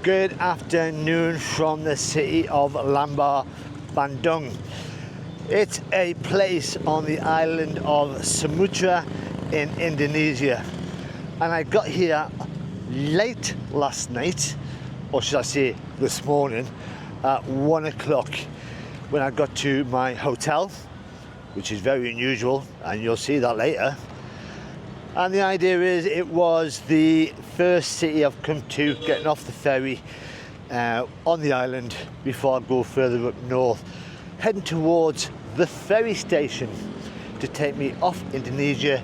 Good afternoon from the city of Bandar Lampung. It's a place on the island of Sumatra in Indonesia, and I got here late last night, or should I say this morning, at 1 o'clock when I got to my hotel, which is very unusual, and you'll see that later. And the idea is it was the first city I've come to, getting off the ferry on the island before I go further up north, heading towards the ferry station to take me off Indonesia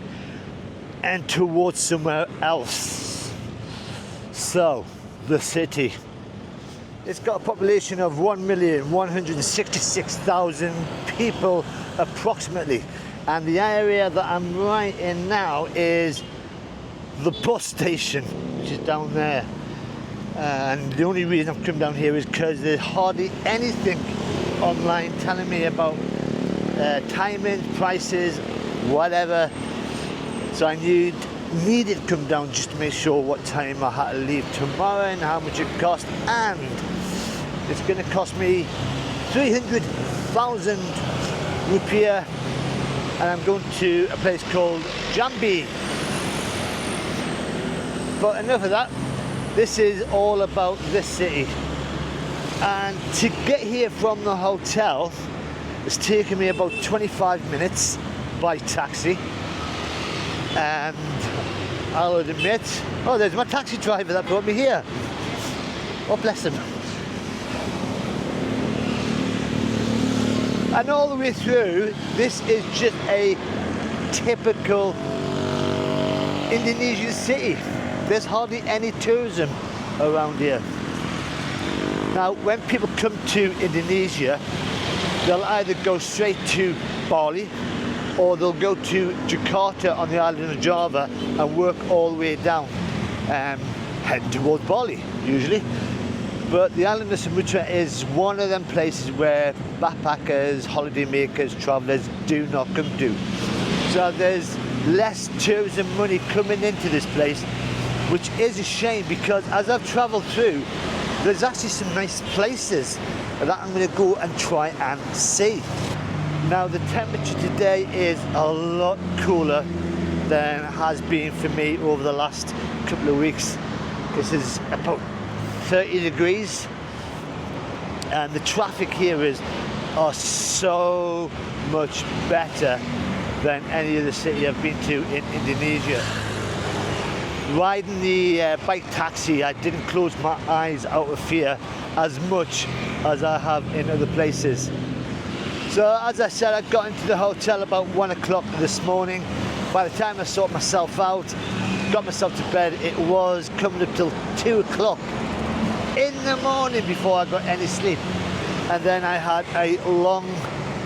and towards somewhere else. So, the city. It's got a population of 1,166,000 people approximately. And the area that I'm right in now is the bus station, which is down there. And the only reason I've come down here is because there's hardly anything online telling me about timing, prices, whatever. So I needed to come down just to make sure what time I had to leave tomorrow and how much it cost. And it's going to cost me 300,000 rupiah. And I'm going to a place called Jambi. But enough of that. This is all about this city. And to get here from the hotel, it's taken me about 25 minutes by taxi. And I'll admit, oh, there's my taxi driver that brought me here. Oh, bless him. And all the way through, this is just a typical Indonesian city. There's hardly any tourism around here. Now, when people come to Indonesia, they'll either go straight to Bali or they'll go to Jakarta on the island of Java and work all the way down, heading towards Bali, usually. But the island of Sumatra is one of them places where backpackers, holiday makers, travellers do not come to. So there's less tourism money coming into this place, which is a shame because as I've travelled through, there's actually some nice places that I'm going to go and try and see. Now the temperature today is a lot cooler than it has been for me over the last couple of weeks. This is about 30 degrees, and the traffic here are so much better than any other city I've been to in Indonesia. Riding the bike taxi, I didn't close my eyes out of fear as much as I have in other places. So as I said, I got into the hotel about 1 o'clock this morning. By the time I sorted myself out, got myself to bed, it was coming up till 2 o'clock in the morning before I got any sleep. And then I had a long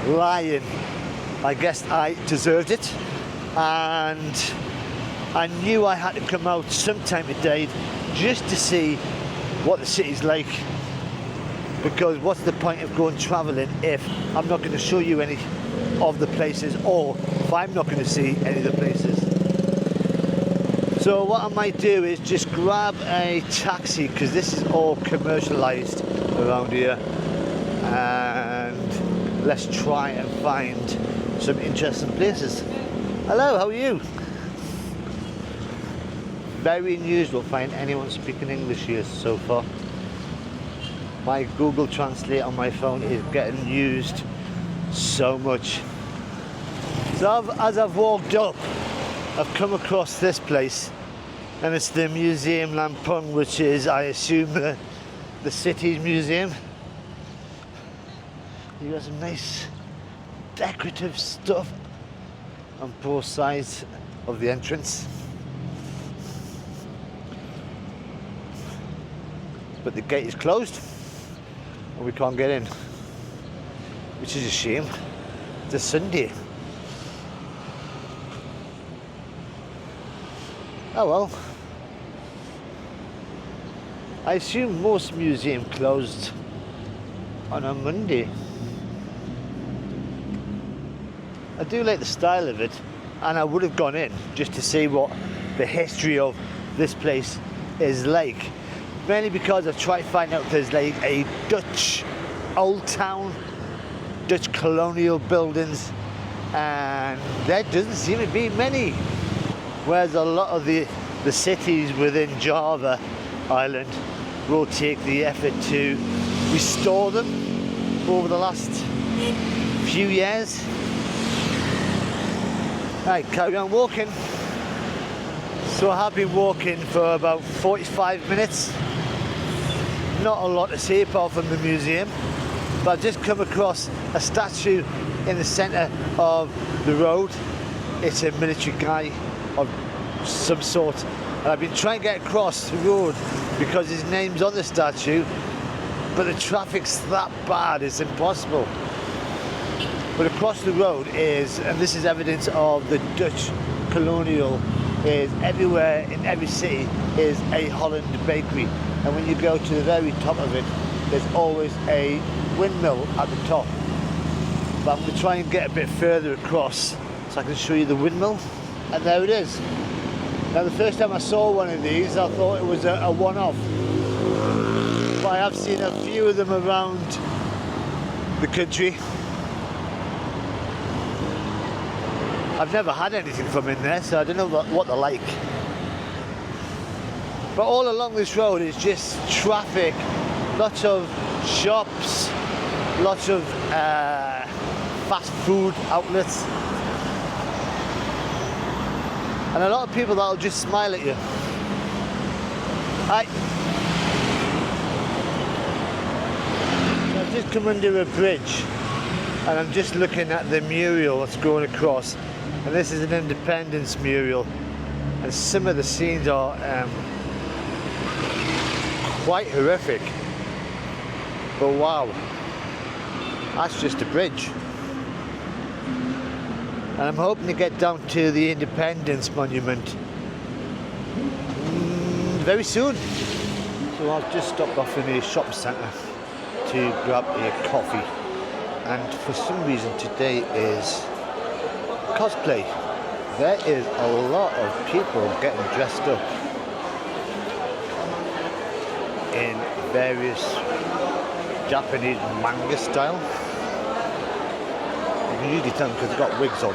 lie-in. I guess I deserved it, and I knew I had to come out sometime today just to see what the city's like, because what's the point of going travelling if I'm not going to show you any of the places, or if I'm not going to see any of the places. So what I might do is just grab a taxi, because this is all commercialised around here, and let's try and find some interesting places. Hello, how are you? Very unusual to find anyone speaking English here so far. My Google Translate on my phone is getting used so much. So as I've walked up, I've come across this place, and it's the Museum Lampung, which is, I assume, the city's museum. You got some nice decorative stuff on both sides of the entrance. But the gate is closed and we can't get in, which is a shame. It's a Sunday. Oh well. I assume most museums closed on a Monday. I do like the style of it, and I would have gone in just to see what the history of this place is like. mainly because I've tried to find out if there's like a Dutch old town, Dutch colonial buildings, and there doesn't seem to be many. Whereas a lot of the cities within Java Island will take the effort to restore them over the last few years. Right, carry on walking. So I have been walking for about 45 minutes. Not a lot to see apart from the museum, but I've just come across a statue in the centre of the road. It's a military guy of some sort, and I've been trying to get across the road because his name's on the statue, but the traffic's that bad it's impossible. But across the road is, and this is evidence of the Dutch colonial, is everywhere in every city is a Holland bakery, and when you go to the very top of it there's always a windmill at the top. But I'm going to try and get a bit further across so I can show you the windmill, and there it is. Now the first time I saw one of these I thought it was a one-off, but I have seen a few of them around the country. I've never had anything from in there, so I don't know what they're like. But all along this road is just traffic, lots of shops, lots of fast food outlets, and a lot of people that'll just smile at you. Hi. So I've just come under a bridge and I'm just looking at the mural that's going across, and this is an independence mural, and some of the scenes are quite horrific, but wow, that's just a bridge. And I'm hoping to get down to the Independence Monument very soon. So I've just stopped off in a shopping centre to grab a coffee, and for some reason today is cosplay. There is a lot of people getting dressed up in various Japanese manga style. You can usually tell them because they've got wigs on.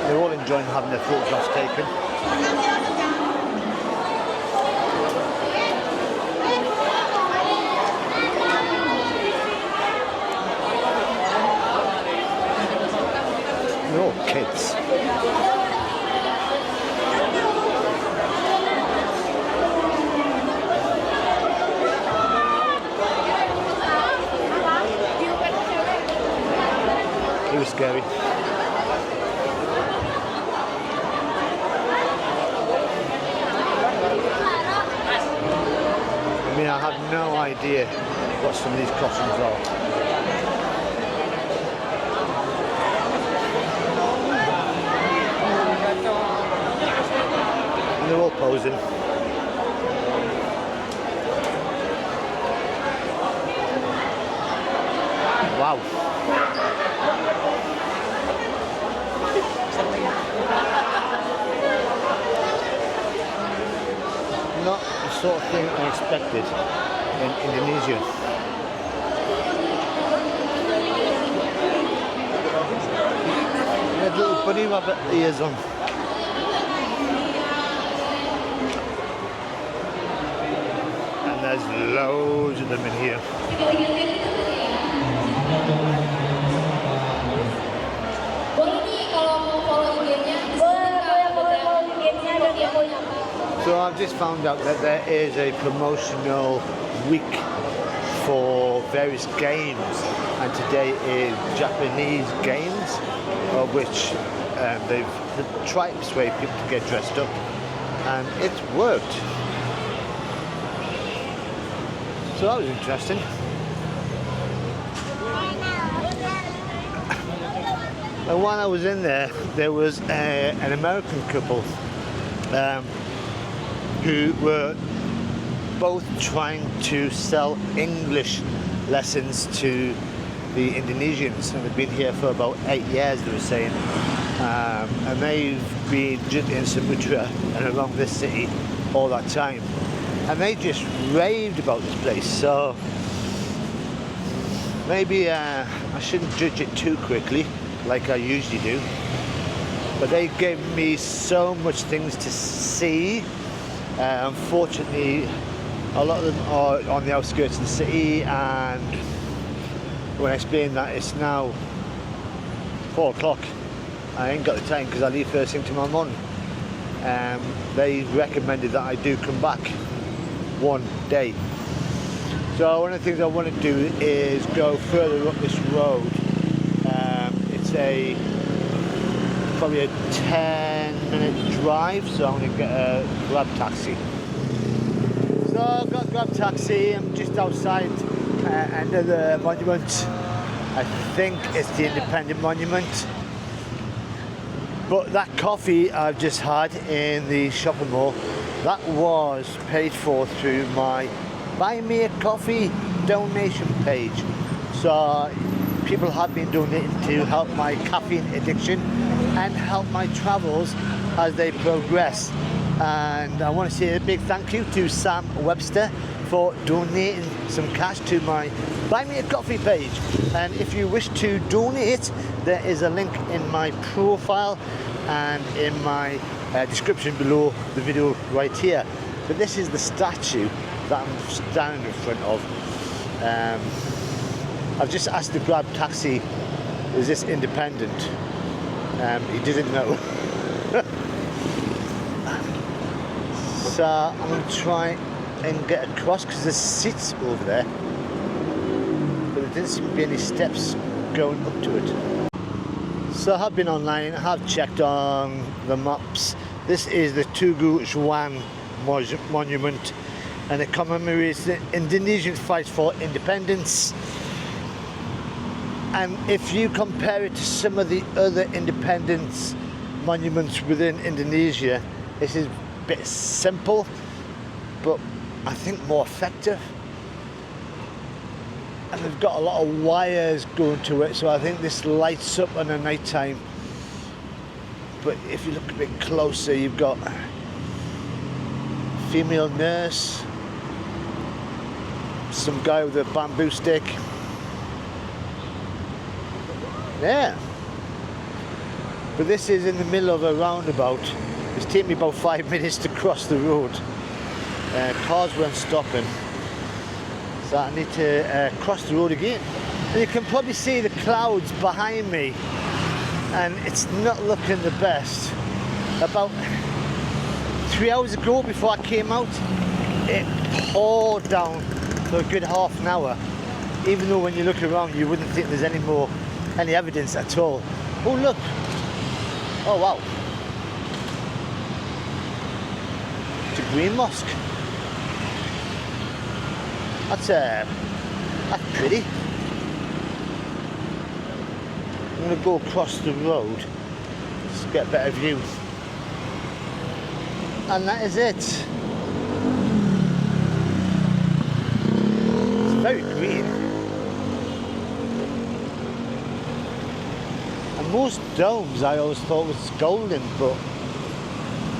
They're all enjoying having their photographs taken. They're all kids. It was scary. I mean, I have no idea what some of these costumes are. And they're all posing. Wow. Not the sort of thing I expected in Indonesia. They had little bunny rabbit ears on. And there's loads of them in here. So I've just found out that there is a promotional week for various games, and today is Japanese games, of which they've tried to persuade people to get dressed up, and it's worked. So that was interesting. And while I was in there was an American couple who were both trying to sell English lessons to the Indonesians, and they've been here for about 8 years, they were saying. and they've been just in Sumatra and around this city all that time, and they just raved about this place. So maybe I shouldn't judge it too quickly like I usually do, but they gave me so much things to see. Unfortunately, a lot of them are on the outskirts of the city, and when I explain that it's now 4 o'clock, I ain't got the time because I leave first thing tomorrow morning. They recommended that I do come back one day. So one of the things I want to do is go further up this road. It's probably a 10-minute drive, so I'm going to get a grab taxi. So I've got a grab taxi. I'm just outside end of the monument. I think it's the Independent Monument. But that coffee I've just had in the shopping mall, that was paid for through my Buy Me a Coffee donation page. So people have been donating to help my caffeine addiction and help my travels as they progress. And I want to say a big thank you to Sam Webster for donating some cash to my Buy Me a Coffee page. And if you wish to donate, there is a link in my profile and in my description below the video right here. But this is the statue that I'm standing in front of. I've just asked the grab taxi, is this independent? He didn't know. So I'm going to try and get across because there's seats over there, but there didn't seem to be any steps going up to it. So I have been online, I have checked on the maps. This is the Tugu Juang Monument, and it commemorates the Indonesian fight for independence. And if you compare it to some of the other independence monuments within Indonesia, this is a bit simple, but I think more effective. And they've got a lot of wires going to it, so I think this lights up in the night time. But if you look a bit closer, you've got a female nurse, some guy with a bamboo stick. Yeah. But this is in the middle of a roundabout. It's taken me about 5 minutes to cross the road. Cars weren't stopping, so I need to cross the road again. And you can probably see the clouds behind me, and it's not looking the best. About 3 hours ago, before I came out, it poured down for a good half an hour, even though when you look around you wouldn't think there's any evidence at all. Oh look, oh wow, it's a green mosque. That's pretty. I'm going to go across the road just to get a better view. And that is it. It's very green. And most domes I always thought was golden, but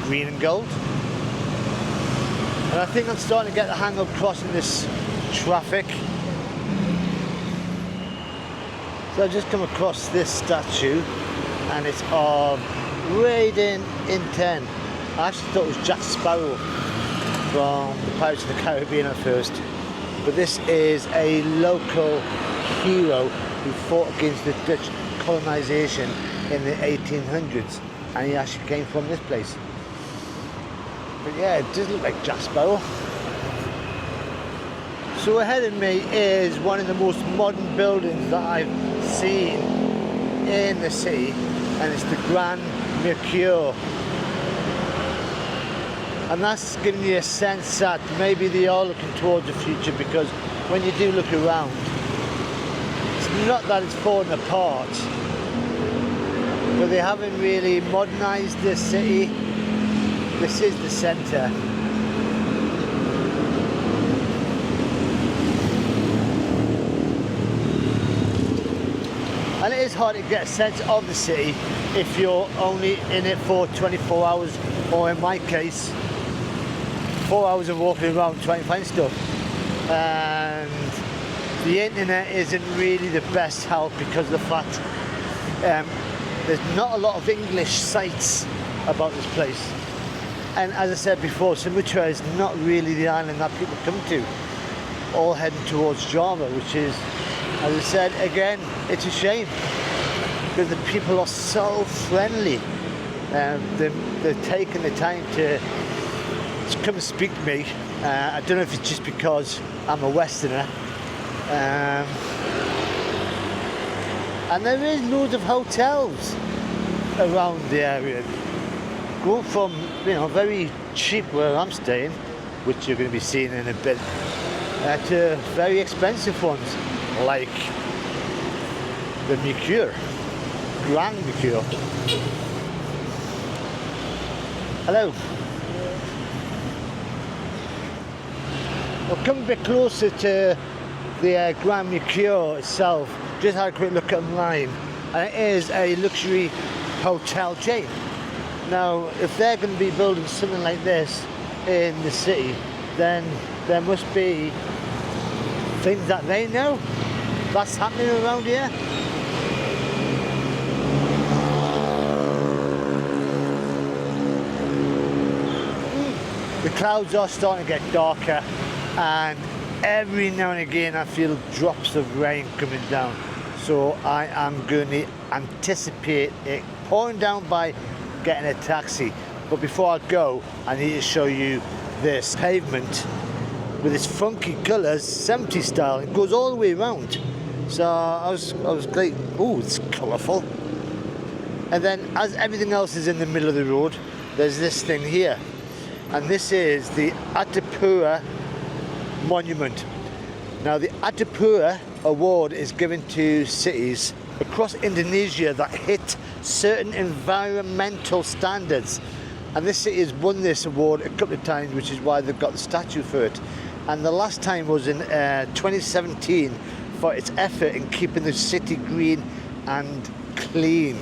green and gold. And I think I'm starting to get the hang of crossing this traffic. So I've just come across this statue, and it's of Radin Inten. I actually thought it was Jack Sparrow from the Pirates of the Caribbean at first, but this is a local hero who fought against the Dutch colonisation in the 1800s, and he actually came from this place. But yeah, it does look like Jack Sparrow. So ahead of me is one of the most modern buildings that I've seen in the city, and it's the Grand Mercure. And that's giving you a sense that maybe they are looking towards the future, because when you do look around, it's not that it's falling apart, but they haven't really modernised this city. This is the centre. And it is hard to get a sense of the city if you're only in it for 24 hours, or in my case, 4 hours of walking around trying to find stuff. And the internet isn't really the best help because of the fact there's not a lot of English sites about this place. And as I said before, Sumatra is not really the island that people come to, all heading towards Java, which is, as I said, again, it's a shame because the people are so friendly. They're taking the time to come and speak to me. I don't know if it's just because I'm a Westerner. And there is loads of hotels around the area. Go from, very cheap where I'm staying, which you're going to be seeing in a bit, to very expensive ones, like the Mercure, Grand Mercure. Hello. We'll come a bit closer to the Grand Mercure itself. Just had a quick look online, and it is a luxury hotel chain. Now, if they're going to be building something like this in the city, then there must be things that they know that's happening around here. The clouds are starting to get darker, and every now and again I feel drops of rain coming down. So I am going to anticipate it pouring down by getting a taxi. But before I go, I need to show you this pavement with its funky colours, 70s style. It goes all the way around. So I was like, oh, it's colourful. And then as everything else is in the middle of the road, there's this thing here. And this is the Adipura Monument. Now the Adipura Award is given to cities across Indonesia that hit certain environmental standards, and this city has won this award a couple of times, which is why they've got the statue for it. And the last time was in 2017 for its effort in keeping the city green and clean,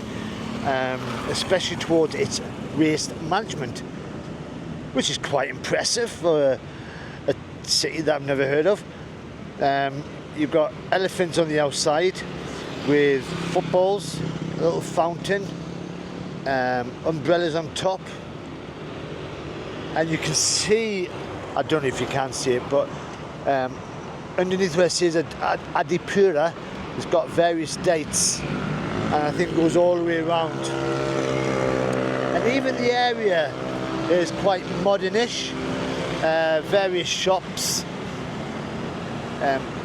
especially towards its waste management, which is quite impressive for a city that I've never heard of. You've got elephants on the outside with footballs, a little fountain, umbrellas on top, and you can see, I don't know if you can see it, but underneath where it says Adipura, it's got various dates, and I think it goes all the way around. And even the area is quite modernish, various shops.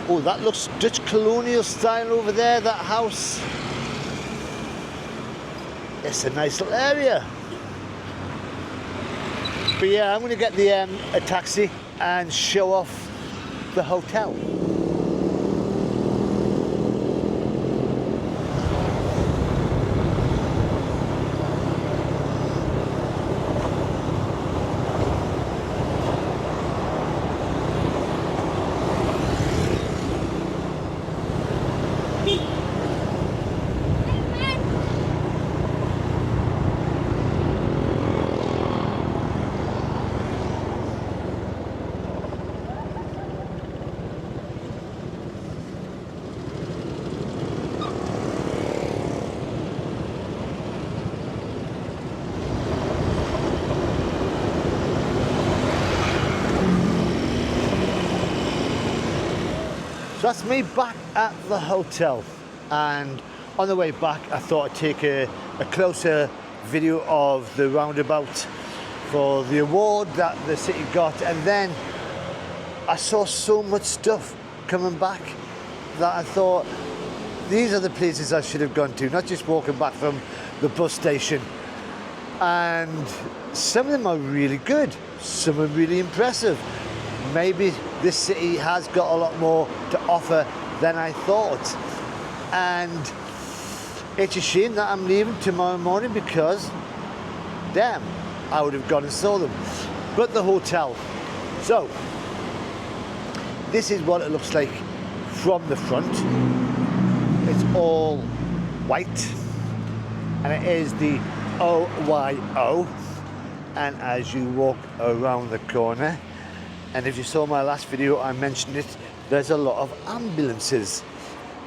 Oh, that looks Dutch colonial style over there, that house. It's a nice little area. But yeah, I'm going to get a taxi and show off the hotel. So that's me back at the hotel, and on the way back I thought I'd take a closer video of the roundabout for the award that the city got. And then I saw so much stuff coming back that I thought these are the places I should have gone to, not just walking back from the bus station. And some of them are really good, some are really impressive. Maybe this city has got a lot more to offer than I thought. And it's a shame that I'm leaving tomorrow morning because, damn, I would have gone and saw them. But the hotel. So, this is what it looks like from the front. It's all white, and it is the OYO. And as you walk around the corner, and if you saw my last video, I mentioned it, there's a lot of ambulances.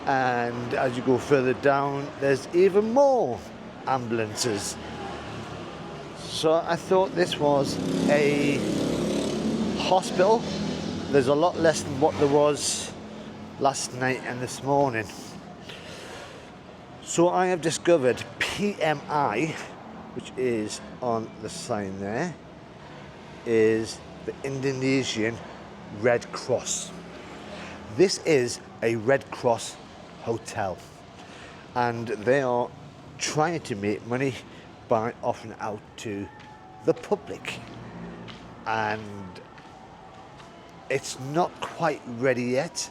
And as you go further down, there's even more ambulances. So I thought this was a hospital. There's a lot less than what there was last night and this morning. So I have discovered PMI, which is on the sign there, is the Indonesian Red Cross. This is a Red Cross hotel, and they are trying to make money by offering out to the public, and it's not quite ready yet.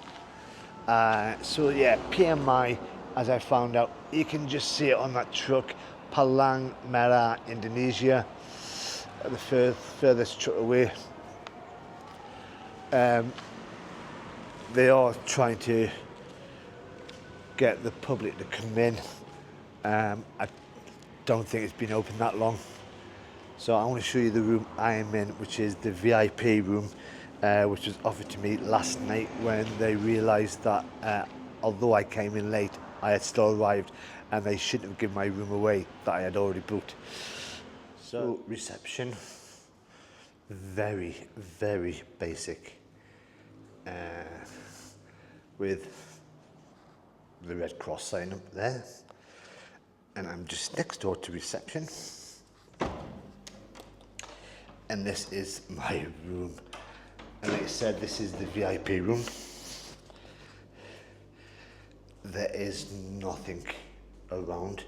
So yeah, PMI, as I found out, you can just see it on that truck, Palang Merah, Indonesia, the furthest truck away. They are trying to get the public to come in. I don't think it's been open that long. So I want to show you the room I am in, which is the VIP room, which was offered to me last night when they realised that although I came in late, I had still arrived and they shouldn't have given my room away that I had already booked. So reception, very, very basic, with the Red Cross sign up there. And I'm just next door to reception. And this is my room. And like I said, this is the VIP room. There is nothing around.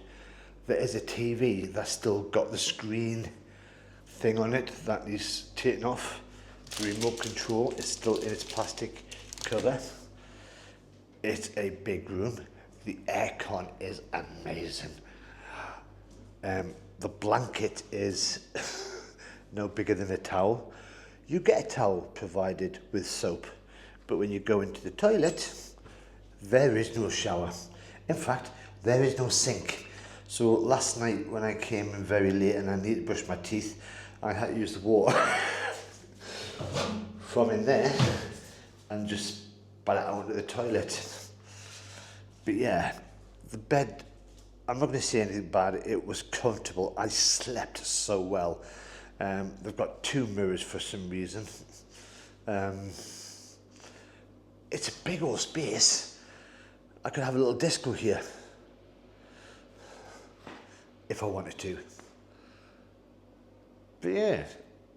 There is a TV that's still got the screen thing on it that is taken off. The remote control is still in its plastic cover. It's a big room. The aircon is amazing. The blanket is no bigger than a towel. You get a towel provided with soap, but when you go into the toilet, there is no shower. In fact, there is no sink. So last night when I came in very late and I needed to brush my teeth, I had to use the water from in there and just spat it out into the toilet. But yeah, the bed, I'm not going to say anything bad, it was comfortable. I slept so well. They've got 2 mirrors for some reason. It's a big old space. I could have a little disco here if I wanted to. But yeah,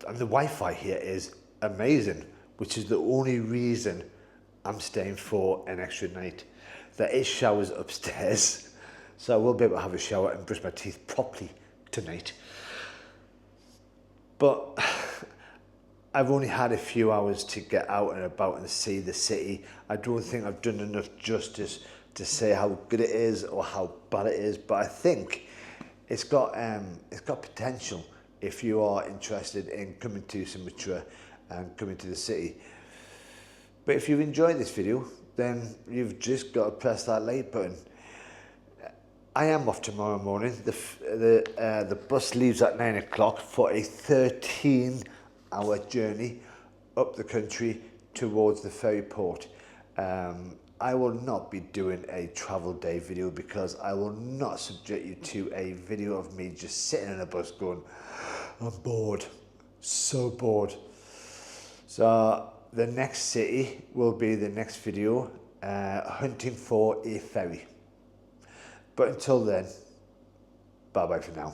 and the Wi-Fi here is amazing, which is the only reason I'm staying for an extra night. There is showers upstairs, so I will be able to have a shower and brush my teeth properly tonight. But I've only had a few hours to get out and about and see the city. I don't think I've done enough justice to say how good it is or how bad it is, but I think it's got potential if you are interested in coming to Sumatra and coming to the city. But if you've enjoyed this video, then you've just got to press that like button. I am off tomorrow morning. The bus leaves at 9 o'clock for a 13-hour journey up the country towards the ferry port. I will not be doing a travel day video because I will not subject you to a video of me just sitting in a bus going, I'm bored, so bored. So the next city will be the next video, hunting for a ferry. But until then, bye-bye for now.